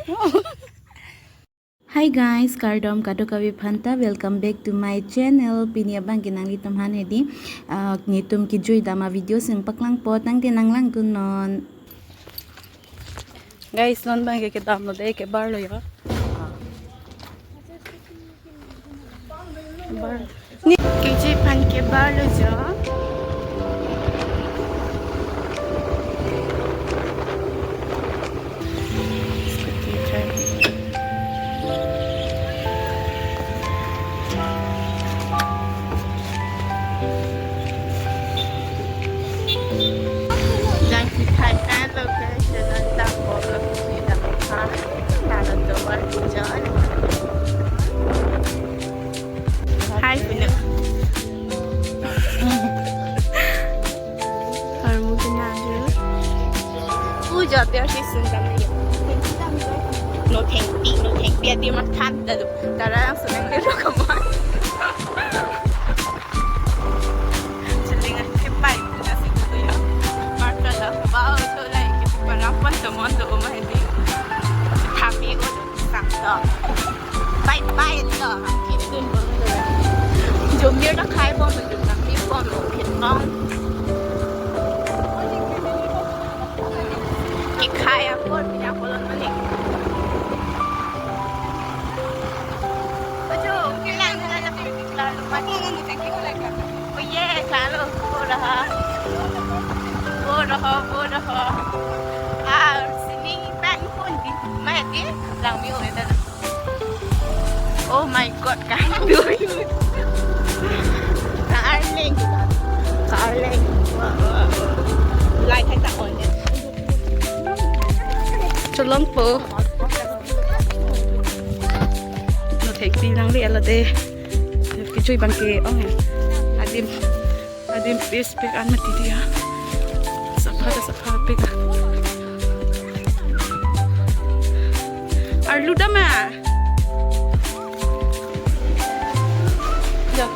Hi guys, Kardom Kadokawi Phanta. Welcome back to my channel. Piniabang ginang litum hanedi. Ngitum kejui dama video sing paklang po tang tinanglang kunon. Guys, non bang ke dam no de ke bar lo ya. Bar. Ni kejui pan ke bar lo ja. Hai Pinu. Kamu kenal je? Puja dia sih sungkan dia. Nothengpi dia makan dah tu. Taralangso yang dia rekaman. Selingan cepat punya situ tu ya. Marka dah bawa tu lagi kita perapan teman tu rumah ini. Tapi aku tak tahu. Baik dah. Kita tu. Dù miếng nó khai bom mình được làm miếng bom một thịt ngon. Cái khai à, con mình đang có lần nữa nè. Ôi chú, cái làng này là mà đi người ta kêu là cả. Ôi yeah, khá luôn, vô đó hả? Vô đó. À, xin đi bạn con đi, mẹ đi, làm miếng này đây. Oh my god, cái đuôi. Karbi lại thay tạo rồi nhé Taralangso Nothengpi lang li ala de kejui bang ke adim pis pik an mati dia sapha pik arlu dama ya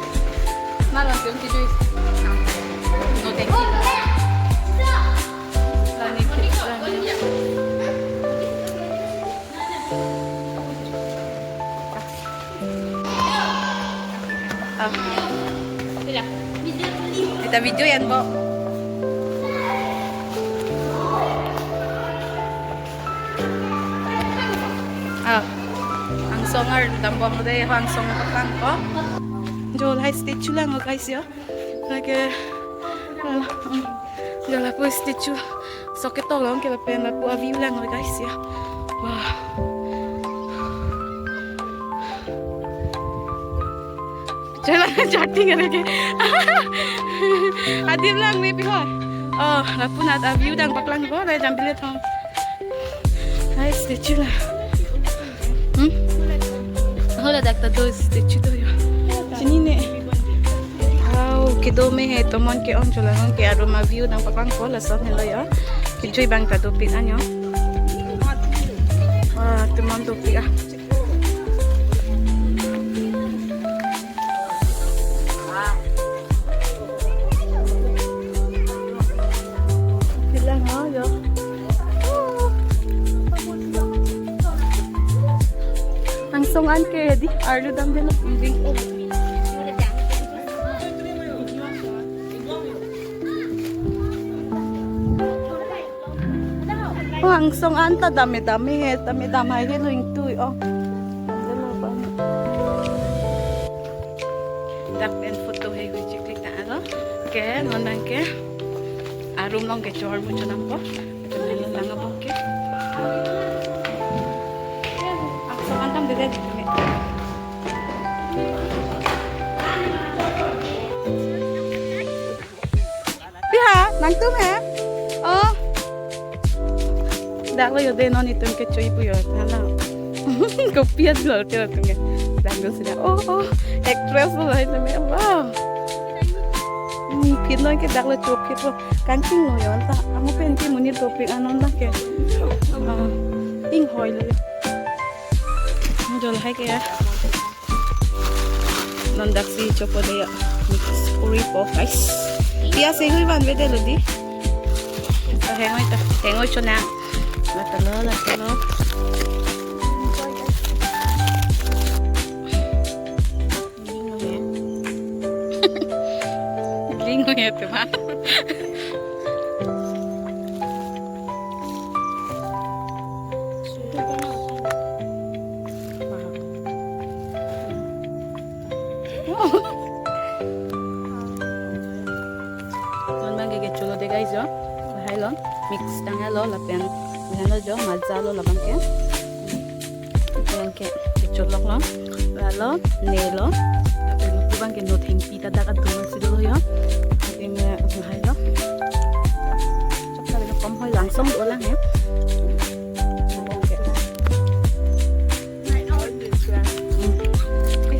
nalang tiong kejui kita video yan po. Ang songar tambah mo deh ang song pakang po. Jol high statue lang guys ya. Lagi jol po statue. So kita lang kaya pena po view lang guys ya. Wow. Jalan chatting lagi. Adim lang may pihor. Oh, lapun ada view dang paklang ko na jam bilet hong. Ay, statue lah. Hola dakta do statue do yo. Sini ne. Wow, kido me he tomon ke on chola hong ke aroma view dang paklang ko la son hello yo. Kejui bang ta do pin anyo. Wah, tomon do pin ah. Song an ke di arlu dam de no bing oh ang song an ta dami he lo ing tu oh dak en photo he hui chik ta alo ke non bang ke arum long ke chor mu chonam ko lang abong ke Antam de red kami. Piha, nangtum ha? Oh. Dak lo yo de non itum ke choi pu yo thala. Kopiat lo te tum ke. Dang do sida. Oh, actress lo hai me. Wow. Pin lo ke dak lo chop ke lo. Kanting lo yo ta. Amo pen ki muni topik anon la ke. Ing hoi lo. Jol hai kaya nondak si chopo de mix puri po guys pia se hui ban bede lodi hengoi chona la talo nguya tu mah. Tuan bang ke chulo de guys jo. Hailon mix tang halo lapen halo jo mazalo labang ke. Tuan ke chulo lo. Halo nelo. Bang ke Nothengpi tata ka dun sido yo ating hay lo chapta le kom hoy langsung do lang he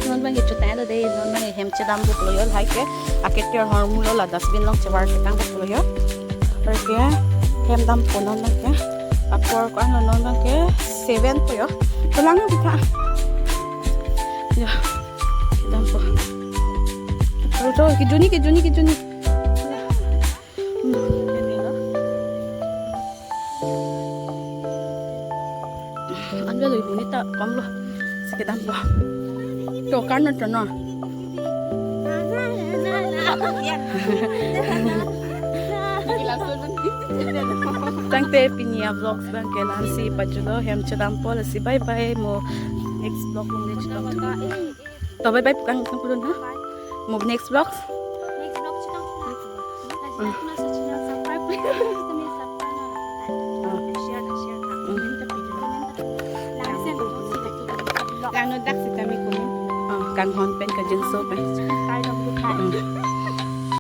non bang ke chuta lo dei non bang hem chadam bu lo yo hai ke aketir hormulo la dustbin long chawar ke tang bu lo yo par ke hem dam ko non bang ke akor ko ano non bang ke 7 po yo to lang bita yo dam po Tuh, kejuni. Anda lebih bonita, kamu loh. Sekitar apa? Tuh, karena tenor. Tangte pinya vlogs bang kelan si pajulo hem chadampo la si bye mo next vlog mo next vlog. To bye kang pulun ha. Move next vlogs. Kang nodak si kami kuno. Kang honpen ka jinso pa.